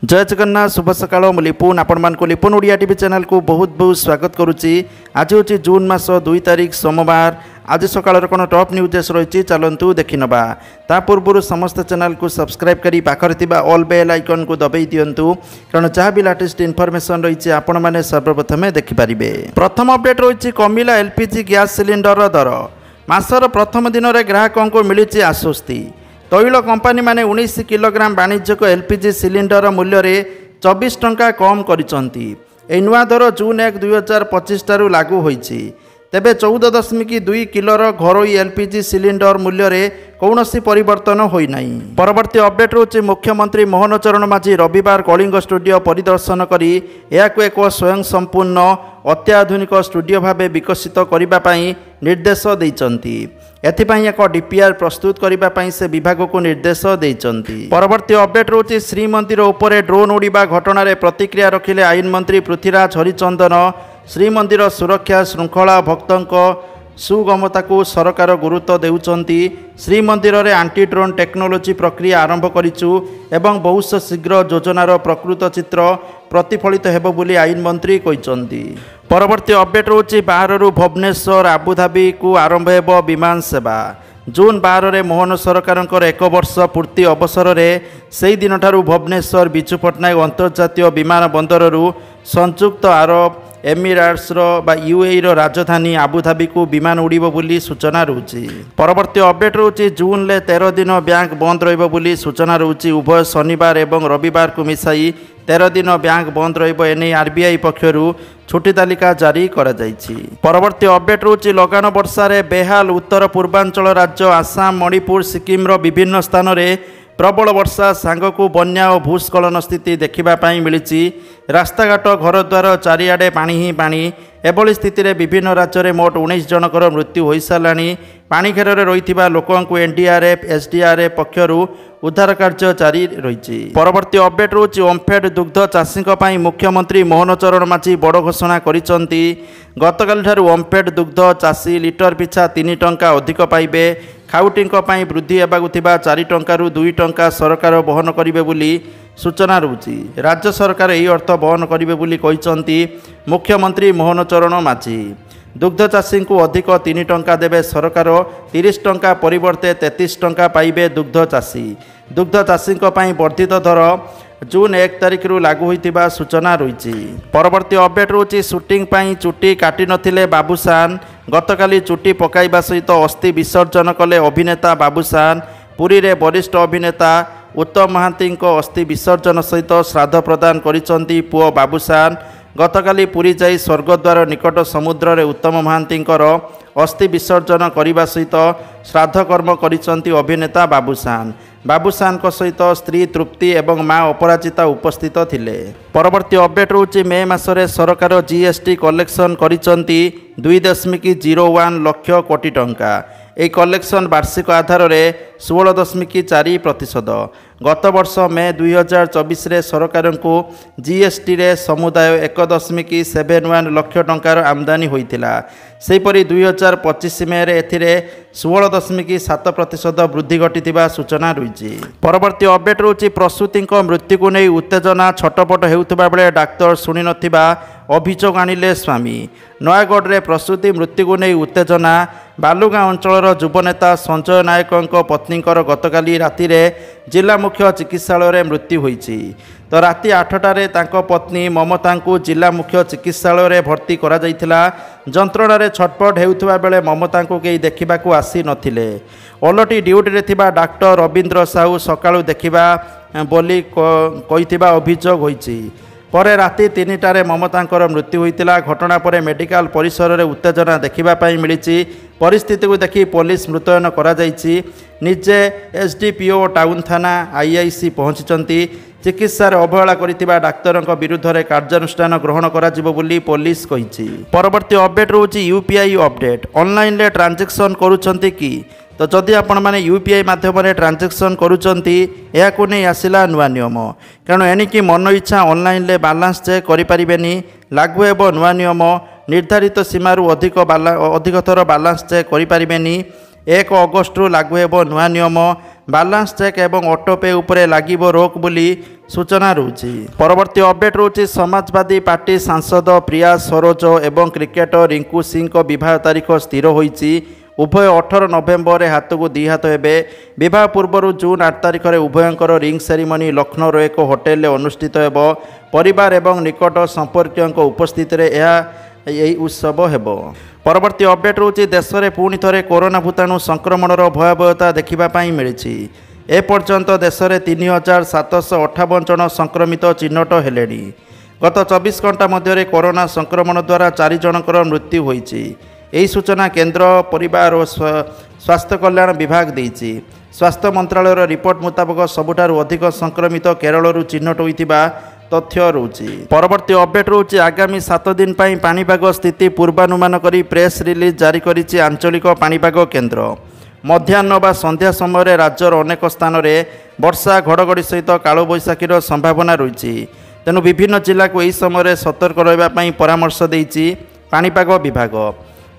जय जगन्नाथ शुभ सकाळ मु लिपुन आपण मानक लिपुन ओडिया टीवी चैनल को बहुत बहुत स्वागत करुच्ची। आज हूँ जून मास 2 तारिख सोमवार। आज सकाळ कौन टॉप न्यूज रही चलतु देखी नवा। ता पूर्व समस्त चैनल को सब्सक्राइब करी पाखरे ऑल बेल आइकन को दबाई दिंतु कारण जहाँ भी लेटेस्ट इनफॉरमेशन रही आपण मैंने सर्वप्रथमे देखिपारे। प्रथम अपडेट रही कमिला एलपीजी गैस सिलिंडर दर। मासर प्रथम दिन में ग्राहकों को मिली आश्वस्ति। तैल कंपानी माने 19 किलोग्राम वाणिज्यिक एलपीजी सिलिंडर मूल्य रे 24 टंका कम करिसंती। ए नुआ दर जून 1 2025 ठारू लागू होईछि। तेबे 14.2 किलोर घरोई एलपीजी सिलिंडर मूल्य रे कौनसी परिवर्तन होई नाही। परवर्ती अपडेट रोचे मुख्यमंत्री मोहन चरण माझी रविवार कलिंग स्टूडियो परिदर्शन करी याकु एक स्वयं संपूर्ण अत्याधुनिक स्टूडियो भावे विकसित करिबा पई निर्देश दैचंती। एथिपाई एक डीपीआर प्रस्तुत करने से विभाग को निर्देश देइचंती। परवर्ती अपडेट रोचे श्रीमंदिर उपरे ड्रोन उड़ीबा घटना रे प्रतिक्रिया रखिले आईन मंत्री पृथ्वीराज हरिचंदन। श्रीमंदिर सुरक्षा श्रृंखला भक्तों सुगमता को सरकार गुरुत्व देउचंती। श्रीमंदिर रे आंटी ड्रोन टेक्नोलोजी प्रक्रिया आरंभ करिचु एवं बहुत शीघ्र योजनार प्रकृत चित्र प्रतिफलित हेबो बोली आईन मंत्री कहिचंती। परवर्ती अपडेट रोचे बाहरु भुवनेश्वर आबुधाबी को आरंभ हेबो विमान सेवा। जून 12 रे मोहन सरकार 1 वर्ष पूर्ति अवसर में से दिन ठारू भुवनेश्वर विजु पट्टनायक अंतर्जातीय विमान बंदररू संयुक्त अरब एमिरेट्स यूएई राजधानी आबुधाबी को विमान उड़ीबो बोली सूचना रहुछि। परवर्ती अपडेट रहुछि जून ले 13 दिन बैंक बंद रहिबो बोली सूचना रहुछि। उभय शनिवार एवं रविवार को मिसाई 13 दिन बैंक बंद रहिबो एने आरबीआई पक्षरु छुट्टी तालिका जारी करा जायछि। परवर्ती अपडेट रहुछि लगान वर्षा रे बेहाल उत्तर पूर्वांचल राज्य आसाम मणिपुर सिक्किम रो विभिन्न स्थान रे प्रबल वर्षा सांग को बन्या और भूस्खलन स्थिति देखा मिली। रास्ताघाट घरद्वार चारिआडे पानी ही पानी। एभली स्थिति रे विभिन्न राज्य में मोट 19 जनकर मृत्यु हो साराणी। पानी घेर रही लोक एनडीआरएफ एसडीआरएफ पक्षर उद्धार कार्य जारी रही। परवर्ती अपडेट रोचे ओमफेड दुग्ध चाषी मुख्यमंत्री मोहन चरण माझी बड़ घोषणा करिसंती। गतकाली ठारू ओमफेड दुग्ध चाषी लिटर पिछा 3 टंका अधिक पाइबे। खाउटी वृद्धि होगा 4 टंकारु 2 टंका सरकार बहन करिवे बोली सूचना रहुछि। राज्य सरकार यही अर्थ बहन करिवे बोली कहिसंती मुख्यमंत्री मोहन चरण माझी। दुग्ध चाषी को अधिक 3 टंका देवे सरकार। 30 टंका परिवर्ते 33 टंका पाइबे दुग्ध चाषी। दुग्ध चाषी वर्धित दर जून 1 तारिख रु लागू होइतिबा सूचना रही। परवर्ती अपडेट रोचे शूटिंग पाई चुटी काटी नथिले बाबूसान। गतकाली चुटी पकाइबा सहित अस्थि विसर्जन कले अभिनेता बाबूसान। पुरी रे वरिष्ठ अभिनेता उत्तम महांती अस्थि विसर्जन सहित श्राद्ध प्रदान करिसंती पुओ बाबूसान। गतकाली पुरी जाई स्वर्गद्वार निकट समुद्र रे उत्तम महांती अस्थि विसर्जन करने सहित श्राद्ध कर्म करिसंती अभिनेता बाबूसान। बाबूसान को सहित स्त्री तृप्ति एवं माँ अपराजिता उपस्थित थिले। परवर्ती अपडेट रोचे मे मासरे सरकार जीएसटी कलेक्शन करिसंती 2.01 लाख कोटी टंका। ए कलेक्शन वार्षिक आधार में 16.4%। गत वर्ष मे 2024 रे सरकार को जीएसटी रे समुदाय 1.71 लाख टंकार आमदानी होइतिला। सेहीपरि 2025 मे रे एथिरे 16.7% वृद्धि घटिथिबा सूचना रही। परवर्ती अपडेट रोचे प्रसूति मृत्यु को नहीं उत्तेजना छटपट हेउथबा बेले डाक्तर शुणी नथिबा अभियोग आनिले स्वामी। नयागढ़ रे प्रसूति मृत्यु को नहीं उत्तेजना। बालुगाँ अंचल युवनेता संजय नायकों पत्नी गतकाली राति जिला मुख्य चिकित्सालय रे मृत्यु होईछि। तो राति 8टारे तांको पत्नी ममता को जिला मुख्य चिकित्सालय रे भर्ती करा जाइथिला। जंत्रणा रे छटपट हेउथबा बेले ममता को केही देखिबाकू आसी नथिले। ओलटी ड्यूटी रे थिबा डॉक्टर रविंद्र साहू सकाळू देखिबा बोली कहिथिबा अभियोग होईछि। परे राति 3टारे ममता मृत्यु होइतिला। घटना पर मेडिकल परिसर रे उत्तेजना देखा मिली। परिस्थिति को देखि पुलिस मुतयन करा जाइछि। निजे एसडीपीओ टाउन थाना आईआईसी पहुंचीचंती। चिकित्सा अवहेला करितिबा डाक्तरक विरुद्ध रे कार्यानुष्ठान ग्रहण करा जिवो बोली पुलिस कहिछि। परवर्ती अपडेट रोची यूपीआई अपडेट। ऑनलाइन ले ट्रांजैक्शन करूछंती कि तो जदि आपण माने यूपीआई माध्यम ट्रांजैक्शन करूछंती या को नहीं आसिला नुआ नियम। कारण एनिकी मन इच्छा ऑनलाइन ले बैलेंस चेक करि परिबेनी। लागू हेबो नुआ नियम। निर्धारित सीमारू अधिक थर बैलेंस चेक करि परिबेनी। 1 ଅଗଷ୍ଟରୁ ଲାଗୁ ହେବ ନୂଆ ନିୟମ। ବାଲାନ୍ସ ଚେକ୍ ଏବଂ ଅଟୋପେ ଉପରେ ଲାଗିବ ରୋକ ବୋଲି ସୂଚନା ରହୁଛି। ପରବର୍ତ୍ତୀ ଅପଡେଟ୍ ରହୁଛି ସମାଜବାଦୀ ପାର୍ଟି ସାଂସଦ ପ୍ରିୟା ସରୋଜ ଏବଂ କ୍ରିକେଟର ରିଙ୍କୁ ସିଂଙ୍କ ବିବାହ ତାରିଖ ସ୍ଥିର ହୋଇଛି। ଉଭୟ 18 ନଭେମ୍ବରରେ ହାତକୁ ଦୁଇ ହାତ ହେବେ। ବିବାହ ପୂର୍ବରୁ ଜୁନ୍ 8 ତାରିଖରେ ଉଭୟଙ୍କର ରିଙ୍ଗ ସେରିମନି ଲକ୍ଷ୍ନୌର ଏକ ହୋଟେଲରେ ଅନୁଷ୍ଠିତ ହେବ। ପରିବାର ଏବଂ ନିକଟ ସମ୍ପର୍କୀୟଙ୍କ ଉପସ୍ଥିତିରେ ଏହି ଉତ୍ସବ ହେବ। ପରବର୍ତ୍ତୀ ଅପଡେଟ୍ ରହୁଛି ଦେଶରେ ପୁଣି ଥରେ କରୋନା ଭୂତାଣୁ ସଂକ୍ରମଣର ଭୟାବହତା ଦେଖିବା ପାଇଁ ମିଳିଛି। ଏପର୍ଯ୍ୟନ୍ତ ଦେଶରେ 3758 ଜଣ ସଂକ୍ରମିତ ଚିହ୍ନଟ ହେଲେଣି। ଗତ 24 ଘଣ୍ଟା ମଧ୍ୟରେ କରୋନା ସଂକ୍ରମଣ ଦ୍ୱାରା 4 ଜଣଙ୍କର ମୃତ୍ୟୁ ହୋଇଛି। ଏହି ସୂଚନା କେନ୍ଦ୍ର ପରିବାର ଓ ସ୍ୱାସ୍ଥ୍ୟ କଲ୍ୟାଣ ବିଭାଗ ଦେଇଛି। ସ୍ୱାସ୍ଥ୍ୟ ମନ୍ତ୍ରାଳୟର ରିପୋର୍ଟ ମୁତାବକ ସବୁଠାରୁ ଅଧିକ ସଂକ୍ରମିତ କେରଳରୁ ଚିହ୍ନଟ ହୋଇଥିବା ତଥ୍ୟ ରହୁଛି। ପରବର୍ତ୍ତୀ ଅପଡେଟ୍ ରହୁଛି ଆଗାମୀ 7 ଦିନ ପାଇଁ ପାଣିପାଗ ସ୍ଥିତି ପୂର୍ବାନୁମାନ କରି ପ୍ରେସ୍ ରିଲିଜ୍ ଜାରି କରିଛି ଆଞ୍ଚଳିକ ପାଣିପାଗ କେନ୍ଦ୍ର। ମଧ୍ୟାହ୍ନ ବା ସନ୍ଧ୍ୟା ସମୟରେ ରାଜ୍ୟର ଅନେକ ସ୍ଥାନରେ ବର୍ଷା ଘଡ଼ଘଡ଼ି ସହିତ କାଳବୈଶାଖୀର ସମ୍ଭାବନା ରହିଛି। ତେଣୁ ବିଭିନ୍ନ ଜିଲ୍ଲାକୁ ଏହି ସମୟରେ ସତର୍କ ରହିବା ପାଇଁ ପରାମର୍ଶ ଦେଇଛି ପାଣିପାଗ ବିଭାଗ।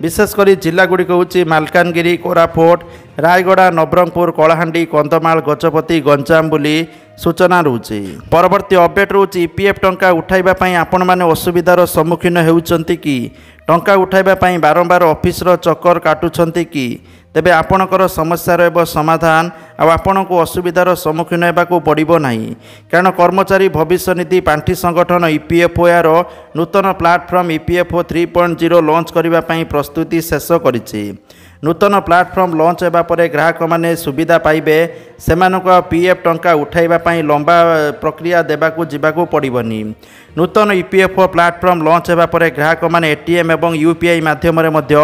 ବିଶେଷ କରି ଜିଲ୍ଲାଗୁଡ଼ିକ ହେଉଛି ମାଲକାନଗିରି, କୋରାପୁଟ, ରାୟଗଡ଼ା, ନବରଙ୍ଗପୁର, କଳାହାଣ୍ଡି, କନ୍ଧମାଳ, ଗଜପତି, ଗଞ୍ଜାମ ବୋଲି ସୂଚନା ରହୁଛି। ପରବର୍ତ୍ତୀ ଅପଡେଟ୍ ରହୁଛି ଇପିଏଫ୍ ଟଙ୍କା ଉଠାଇବା ପାଇଁ ଆପଣମାନେ ଅସୁବିଧାର ସମ୍ମୁଖୀନ ହେଉଛନ୍ତି କି? ଟଙ୍କା ଉଠାଇବା ପାଇଁ ବାରମ୍ବାର ଅଫିସର ଚକ୍କର କାଟୁଛନ୍ତି କି? ତେବେ ଆପଣଙ୍କର ସମସ୍ୟାର ହେବ ସମାଧାନ ଆଉ ଆପଣଙ୍କୁ ଅସୁବିଧାର ସମ୍ମୁଖୀନ ହେବାକୁ ପଡ଼ିବ ନାହିଁ। କାରଣ କର୍ମଚାରୀ ଭବିଷ୍ୟନିଧି ପାଣ୍ଠି ସଂଗଠନ ଇପିଏଫ୍ଓର ନୂତନ ପ୍ଲାଟଫର୍ମ ଇପିଏଫ୍ଓ 3.0 ଲଞ୍ଚ କରିବା ପାଇଁ ପ୍ରସ୍ତୁତି ଶେଷ କରିଛି। ନୂତନ ପ୍ଲାଟଫର୍ମ ଲଞ୍ଚ ହେବା ପରେ ଗ୍ରାହକମାନେ ସୁବିଧା ପାଇବେ। ସେମାନଙ୍କୁ ଆଉ ପିଏଫ୍ ଟଙ୍କା ଉଠାଇବା ପାଇଁ ଲମ୍ବା ପ୍ରକ୍ରିୟା ଯିବାକୁ ପଡ଼ିବନି। ନୂତନ ଇପିଏଫ୍ଓ ପ୍ଲାଟଫର୍ମ ଲଞ୍ଚ ହେବା ପରେ ଗ୍ରାହକମାନେ ଏଟିଏମ୍ ଏବଂ ୟୁପିଆଇ ମାଧ୍ୟମରେ ମଧ୍ୟ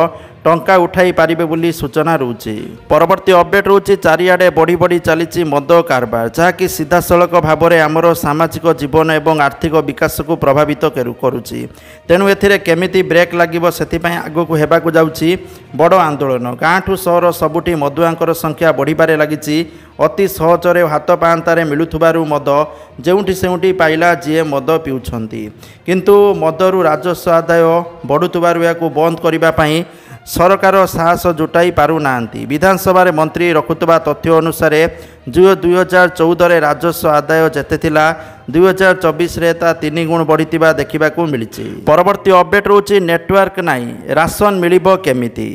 ଟଙ୍କା ଉଠାଇ ପାରିବେ ବୋଲି ସୂଚନା ରହୁଛି। ପରବର୍ତ୍ତୀ ଅପଡେଟ୍ ରହୁଛି ଚାରିଆଡ଼େ ବଢ଼ି ଚାଲିଛି ମଦ କାରବାର, ଯାହାକି ସିଧାସଳଖ ଭାବରେ ଆମର ସାମାଜିକ ଜୀବନ ଏବଂ ଆର୍ଥିକ ବିକାଶକୁ ପ୍ରଭାବିତ କରୁଛି। ତେଣୁ ଏଥିରେ କେମିତି ବ୍ରେକ୍ ଲାଗିବ ସେଥିପାଇଁ ଆଗକୁ ହେବାକୁ ଯାଉଛି ବଡ଼ ଆନ୍ଦୋଳନ। ଗାଁଠୁ ସହର ସବୁଠି ମଦୁଆଙ୍କର ସଂଖ୍ୟା ବଢ଼ିବାରେ ଲାଗିଛି। ଅତି ସହଜରେ ହାତ ପାହାନ୍ତାରେ ମିଳୁଥିବାରୁ ମଦ ଯେଉଁଠି ସେଉଁଠି ପାଇଲା ଯିଏ ମଦ ପିଉଛନ୍ତି। କିନ୍ତୁ ମଦରୁ ରାଜସ୍ୱ ଆଦାୟ ବଢ଼ୁଥିବାରୁ ଏହାକୁ ବନ୍ଦ କରିବା ପାଇଁ ସରକାର ସାହସ ଜୁଟାଇ ପାରୁନାହାନ୍ତି। ବିଧାନସଭାରେ ମନ୍ତ୍ରୀ ରଖୁଥିବା ତଥ୍ୟ ଅନୁସାରେ 2014ରେ ରାଜସ୍ୱ ଆଦାୟ ଯେତେ ଥିଲା 2024ରେ ତା 3 ଗୁଣ ବଢ଼ିଥିବା ଦେଖିବାକୁ ମିଳିଛି। ପରବର୍ତ୍ତୀ ଅପଡେଟ୍ ରହୁଛି ନେଟୱାର୍କ ନାହିଁ, ରାସନ ମିଳିବ କେମିତି?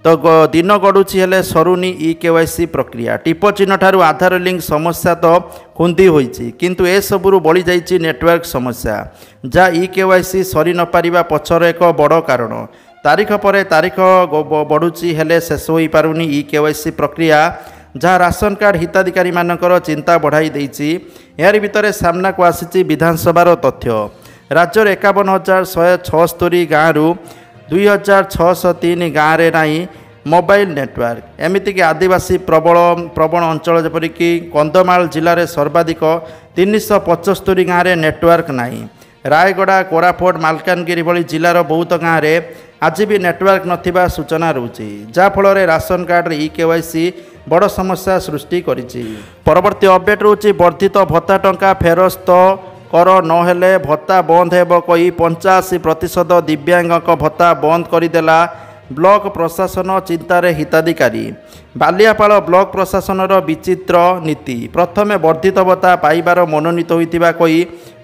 ତ ଦିନ ଗଡ଼ୁଛି ହେଲେ ସରୁନି EKYC ପ୍ରକ୍ରିୟା। ଟିପ ଚିହ୍ନ ଠାରୁ ଆଧାର ଲିଙ୍କ ସମସ୍ୟା ତ ଖୁନ୍ଦି ହୋଇଛି, କିନ୍ତୁ ଏସବୁରୁ ବଳିଯାଇଛି ନେଟୱାର୍କ ସମସ୍ୟା, ଯାହା EKYC ସରି ନପାରିବା ପଛର ଏକ ବଡ଼ କାରଣ। ତାରିଖ ପରେ ତାରିଖ ବଢ଼ୁଛି ହେଲେ ଶେଷ ହୋଇପାରୁନି EKYC ପ୍ରକ୍ରିୟା, ଯାହା ରାସନ କାର୍ଡ଼ ହିତାଧିକାରୀମାନଙ୍କର ଚିନ୍ତା ବଢ଼ାଇ ଦେଇଛି। ଏହାରି ଭିତରେ ସାମ୍ନାକୁ ଆସିଛି ବିଧାନସଭାର ତଥ୍ୟ। ରାଜ୍ୟର 51,176 ଗାଁରୁ 2,603 ଗାଁରେ ନାହିଁ ମୋବାଇଲ ନେଟୱାର୍କ। ଏମିତିକି ଆଦିବାସୀ ପ୍ରବଣ ଅଞ୍ଚଳ ଯେପରିକି କନ୍ଧମାଳ ଜିଲ୍ଲାରେ ସର୍ବାଧିକ 375 ଗାଁରେ ନେଟୱାର୍କ ନାହିଁ। ରାୟଗଡ଼ା, କୋରାପୁଟ, ମାଲକାନଗିରି ଭଳି ଜିଲ୍ଲାର ବହୁତ ଗାଁରେ ଆଜି ବି ନେଟୱାର୍କ ନଥିବା ସୂଚନା ରହୁଛି, ଯାହାଫଳରେ ରାସନ କାର୍ଡ଼ରେ EKYC ବଡ଼ ସମସ୍ୟା ସୃଷ୍ଟି କରିଛି। ପରବର୍ତ୍ତୀ ଅପଡେଟ୍ ରହୁଛି ବର୍ଦ୍ଧିତ ଭତ୍ତା ଟଙ୍କା ଫେରସ୍ତ କର, ନହେଲେ ଭତ୍ତା ବନ୍ଦ ହେବ କହି 85% ଦିବ୍ୟାଙ୍ଗଙ୍କ ଭତ୍ତା ବନ୍ଦ କରିଦେଲା ବ୍ଲକ ପ୍ରଶାସନ, ଚିନ୍ତାରେ ହିତାଧିକାରୀ। ବାଲିଆପାଳ ବ୍ଲକ ପ୍ରଶାସନର ବିଚିତ୍ର ନୀତି। ପ୍ରଥମେ ବର୍ଦ୍ଧିତ ଭତ୍ତା ପାଇବାର ମନୋନୀତ ହୋଇଥିବା କହି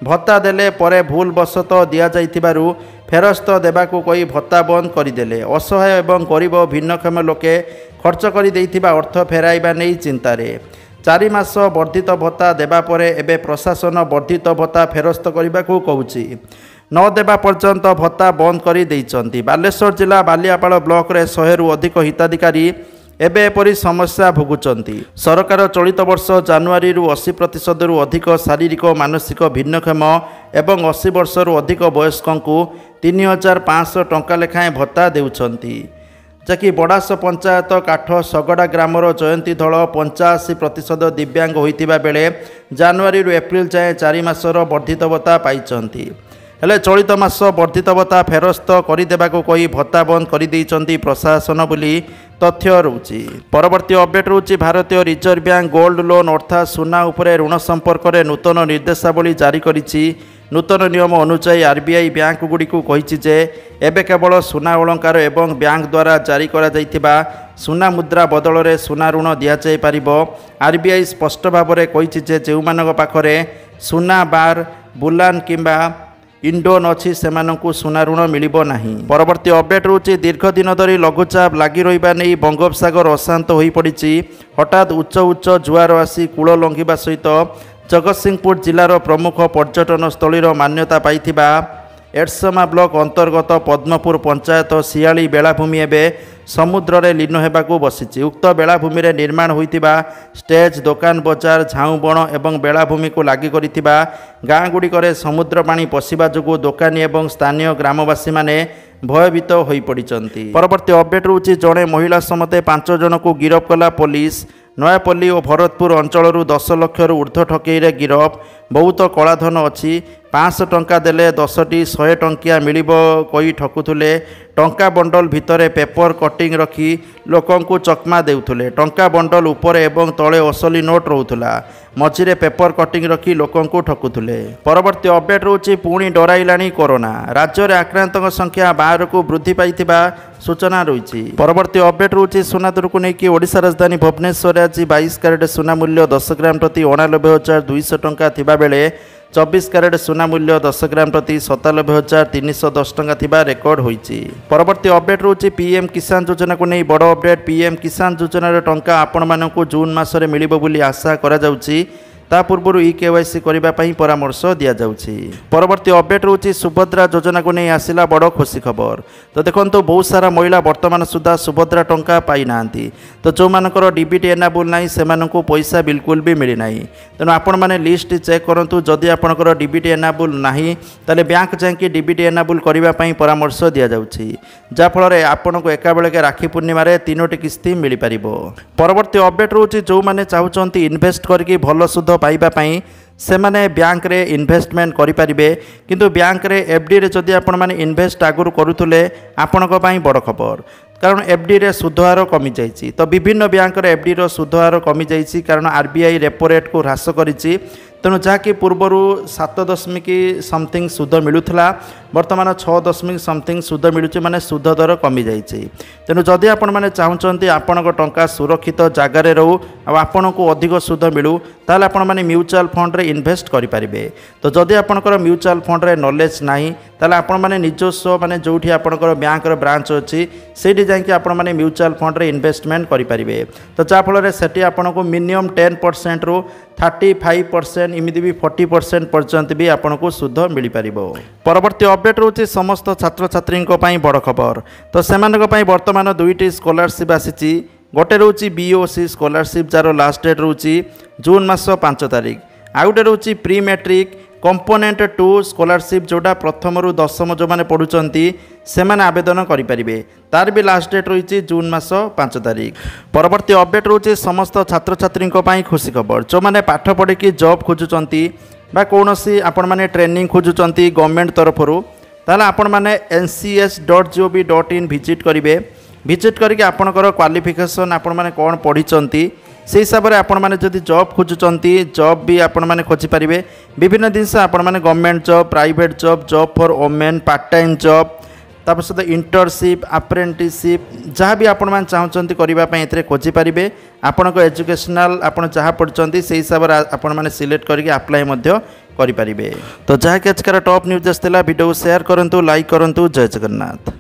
ଭତ୍ତା ଦେଲେ, ପରେ ଭୁଲବଶତଃ ଦିଆଯାଇଥିବାରୁ ଫେରସ୍ତ ଦେବାକୁ କହି ଭତ୍ତା ବନ୍ଦ କରିଦେଲେ। ଅସହାୟ ଏବଂ ଗରିବ ଭିନ୍ନକ୍ଷମ ଲୋକେ ଖର୍ଚ୍ଚ କରିଦେଇଥିବା ଅର୍ଥ ଫେରାଇବା ନେଇ ଚିନ୍ତାରେ। 4 ମାସ ବର୍ଦ୍ଧିତ ଭତ୍ତା ଦେବା ପରେ ଏବେ ପ୍ରଶାସନ ବର୍ଦ୍ଧିତ ଭତ୍ତା ଫେରସ୍ତ କରିବାକୁ କହୁଛି। ନ ଦେବା ପର୍ଯ୍ୟନ୍ତ ଭତ୍ତା ବନ୍ଦ କରି ଦେଇଛନ୍ତି। ବାଲେଶ୍ୱର ଜିଲ୍ଲା ବାଲିଆପାଳ ବ୍ଲକରେ 100ରୁ ଅଧିକ ହିତାଧିକାରୀ ଏବେ ଏପରି ସମସ୍ୟା ଭୋଗୁଛନ୍ତି। ସରକାର ଚଳିତ ବର୍ଷ ଜାନୁଆରୀରୁ 80%ରୁ ଅଧିକ ଶାରୀରିକ ମାନସିକ ଭିନ୍ନକ୍ଷମ ଏବଂ 80 ବର୍ଷରୁ ଅଧିକ ବୟସ୍କଙ୍କୁ 3,500 ଟଙ୍କା ଲେଖାଏଁ ଭତ୍ତା ଦେଉଛନ୍ତି। ଯାହାକି ବଡ଼ାସ ପଞ୍ଚାୟତ କାଠ ଶଗଡ଼ା ଗ୍ରାମର ଜୟନ୍ତୀ ଧଳ 85% ଦିବ୍ୟାଙ୍ଗ ହୋଇଥିବା ବେଳେ ଜାନୁଆରୀରୁ ଏପ୍ରିଲ ଯାଏଁ 4 ମାସର ବର୍ଦ୍ଧିତ ଭତ୍ତା ପାଇଛନ୍ତି। हेले चलित मास वर्धित भत्ता फेरस्त करदेवाक कही भत्ता बंद कर प्रशासन बोली तथ्य रोचे। परवर्ती अपडेट रोचे भारतीय रिजर्व बैंक गोल्ड लोन अर्थात सुना उपरे ऋण संपर्क में नूतन निर्देशावली जारी करिछि। नूतन नियम अनुसार आरबीआई बैंक गुड़ी कही एबे केवल सुना अलंकार एवं बैंक द्वारा जारी करा जाइथिबा सुना मुद्रा बदल में सुना ऋण दि जाय पारिबो। आरबीआई स्पष्ट भाव में कही जो मानक पाखरे सुना बार बुलान किंबा इंडोन अच्छी से सुना ऋण मिलिबो नाही। परवर्ती अपडेट रोचे दीर्घ दिन धरी लघुचाप लगी रहिबा नै बंगोपसागर अशांत होई पड़िछि। हठात उच्च उच्च जुआर आसी कूल लंघिबा सहित जगतसिंहपुर जिलार प्रमुख पर्यटन स्थलीर मान्यता पाइथिबा एडसमा ब्लॉक अंतर्गत पद्मपुर पंचायत सियाली बेलाभूमि एवं समुद्र रे लीन होबाकू बसिछि। उक्त बेलाभूमि रे निर्माण होइतिबा स्टेज दुकान बजार झाऊ बण एवं बेलाभूमि को लागि करितिबा गाँ गुड़िकरे समुद्र पानी पशिबा जोगु दोकानी एवं स्थानीय ग्रामवासी माने भयभीत होई पड़िचंती। परवर्ती अपडेट रोची जड़े महिला समते 5 जन को गिरफ कला पुलिस। नयापल्ली और भरतपुर अंचल 10 लाख ऊर्ध्व ठकई रे गिरफ। बहुत कलाधन अच्छी 500 टंका देले 10टी 100 टंकिया मिलिबो कई ठकुथुले। टंका बंडल भितरे पेपर कटिंग रखी लोकंकु चकमा देउथुले। टंका बंडल ऊपर एवं तले असली नोट रहउथुला। मझिरे पेपर कटिंग रखी लोकंकु ठकुथुले। परवर्ती अपडेट रोची पुणी डराइलाणी कोरोना। राज्य में आक्रांतक संख्या 12 को वृद्धि पाइथिबा सूचना रही। परवर्ती अपडेट रोची सुना दर को लेकिन ओडिशा राजधानी भुवनेश्वर आज 22 कैरेट सुना मूल्य 10 ग्राम प्रति 89,200 टंका थिबा बेले 24 कैरेट सुना मूल्य 10 ग्राम प्रति 97,310 टंका थिबा रेकर्ड होईची। परवर्ती अपडेट रोची पीएम किसान योजना को नहीं बड़ अपडेट। पीएम किसान योजना टंका आपण मानकु जून मासरे मिलिबो बोली आशा करा जाउची। ता पूर्व केवाईसी करने परामर्श दि जाउछि। परवर्ती अपडेट रोची सुभद्रा योजना को नहीं आसिला बड़ खुशी खबर। तो देखो बहुत सारा महिला वर्तमान सुधा सुभद्रा टंका पाई नांती। तो जो मानकर डीबीटी एनाबुल नहीं से पैसा बिल्कुल भी मिली ना। तेणु आपण मैंने लिस्ट चेक करूँ। जदि आपंकर डीबीटी एनाबुल नहीं ताले बैंक जाकि डीबीटी एनाबुल करने परामर्श दि जाउछि। जाफल आपन को एका बेलके राखी पूर्णिम 3टी किस्ती मिल पार। परवर्ती अपडेट रोची जो मैंने चाहते इन्वेस्ट करके भल सुध पाइबा पई से माने बैंक रे इन्वेस्टमेंट करि परिबे। किंतु बैंक रे एफडी रे जदि आपण माने इन्वेस्ट आगुर करूथुले आपणक पई बड़ खबर। कारण एफडी रे सुधहार कमी जाइछि। तो विभिन्न बैंक रे एफडी रो सुधहार कमी जाइछि कारण आरबीआई रेपो रेट को ह्रास करिछि। तेणु जहाँकि पूर्वर 7 समथिंग सुध मिलूला बर्तमान 6 समथिंग सुध मिलूँ माने सुध दर कमी जाइछि। तेणु जदि आपण मैंने चाहते आपण टंका सुरक्षित जगार रो आपण को अधिक सुध मिलू ताल आपण मैंने म्यूचुअल फंड रे इन्वेस्ट करें। तो जदि आपणकर म्यूचुअल फंड रे नॉलेज नहीं ताल आपण मैंने निजस्व माने जोठी आपणकर बैंक ब्रांच अच्छी से जाकि आपण मैंने म्यूचुअल फंड रे इन्वेस्टमेंट करें। तो जाफल से आपन को मिनिमम 10% रु 35% इमिदी भी 40% पर्यंत भी आपन को सुध मिल पार। परवर्ती अपडेट रोचे समस्त छात्र छात्री बड़ खबर। तो से वर्तमान 2टी स्कॉलरशिप आसी। गोटे रोची बीओसी स्कॉलरशिप जार लास्ट डेट रोची जून मास 5 तारिख। आउ गोटे रोची प्री मैट्रिक कंपोनेंट 2 स्कॉलरशिप जोटा प्रथम रु 10म जो मैंने पढ़ुंट से आवेदन करें। तार भी लास्ट डेट रही जून मास 5 तारिख। परवर्ती अपडेट रोचे समस्त छात्र छात्री खुशी खबर। जो मैंने पाठ पढ़ी कि जॉब खोजुंट बा कौन सी आपण मैंने ट्रेनिंग खोजुंट गवर्नमेंट तरफ ताल आपण मैंने ncs.gov.in विजिट करेंगे। विजिट करके आपणकर क्वालिफिकेशन आपण मैंने कौन पढ़ी से हिसाब से आपण मैंने जदि जॉब खोजुंट जॉब भी आपण मैंने खोजी पारे। विभिन्न जिनस आपण मैंने government job private job job for women part time job तापर सहित इंटर्नशिप अप्रेंटिसशिप जहाँ भी आपण मैंने चाहते करने खोजी पारे। आपण को एजुकेशनल आपण जहाँ पढ़ते से हिसाब से आपण मैंने सिलेक्ट करके अप्लाई करें। तो जहाँकि आज टॉप न्यूज आसला वीडियो को शेयर करूँ लाइक करूँ। जय जगन्नाथ।